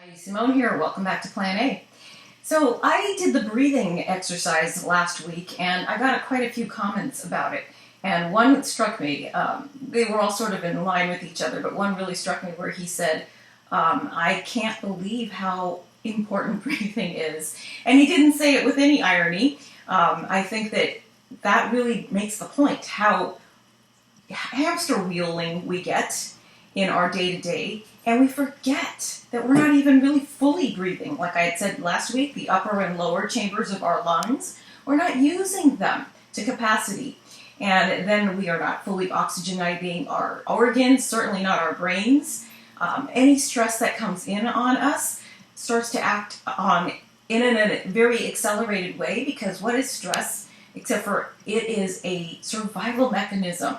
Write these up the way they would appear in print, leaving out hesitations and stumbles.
Hi, Simone here. Welcome back to Plan A. So I did the breathing exercise last week and I got quite a few comments about it. And one that struck me, they were all sort of in line with each other, but one really struck me where he said, I can't believe how important breathing is. And he didn't say it with any irony. I think that really makes the point, how hamster wheeling we get in our day-to-day, and we forget that we're not even really fully breathing. Like I had said last week, the upper and lower chambers of our lungs, we're not using them to capacity. And then we are not fully oxygenating our organs, certainly not our brains. Any stress that comes in on us starts to act in a very accelerated way, because what is stress except for it is a survival mechanism,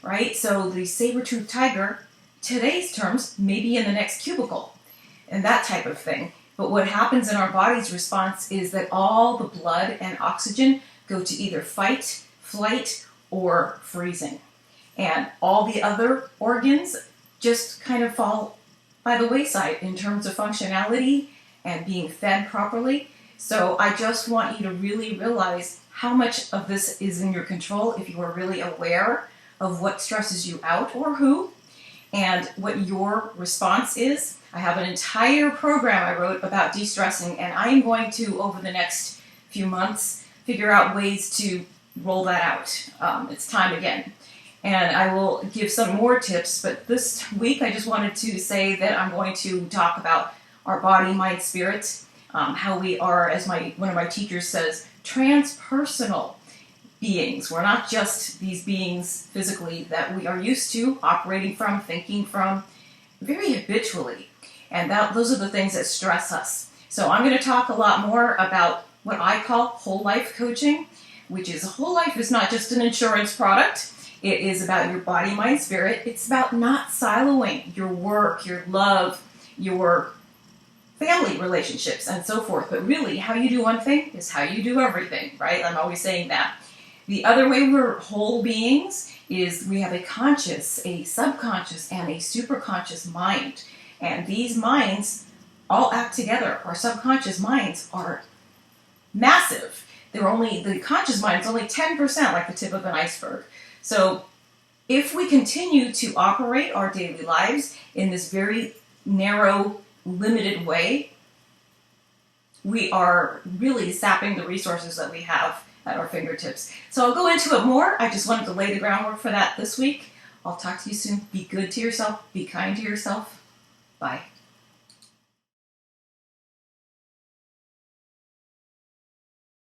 right? So the saber-toothed tiger, today's terms, maybe in the next cubicle and that type of thing. But what happens in our body's response is that all the blood and oxygen go to either fight, flight, or freezing. And all the other organs just kind of fall by the wayside in terms of functionality and being fed properly. So I just want you to really realize how much of this is in your control if you are really aware of what stresses you out or who, and what your response is. I have an entire program I wrote about de-stressing, and I am going to, over the next few months, figure out ways to roll that out. It's time again. And I will give some more tips, but this week I just wanted to say that I'm going to talk about our body, mind, spirit, how we are, as one of my teachers says, transpersonal beings. We're not just these beings physically that we are used to operating from, thinking from, very habitually. And those are the things that stress us. So I'm going to talk a lot more about what I call whole life coaching, which is whole life is not just an insurance product. It is about your body, mind, spirit. It's about not siloing your work, your love, your family relationships, and so forth. But really, how you do one thing is how you do everything, right? I'm always saying that. The other way we're whole beings is we have a conscious, a subconscious, and a superconscious mind. And these minds all act together. Our subconscious minds are massive. The conscious mind is only 10%, like the tip of an iceberg. So if we continue to operate our daily lives in this very narrow, limited way, we are really sapping the resources that we have at our fingertips. So I'll go into it more. I just wanted to lay the groundwork for that this week. I'll talk to you soon. Be good to yourself. Be kind to yourself. Bye.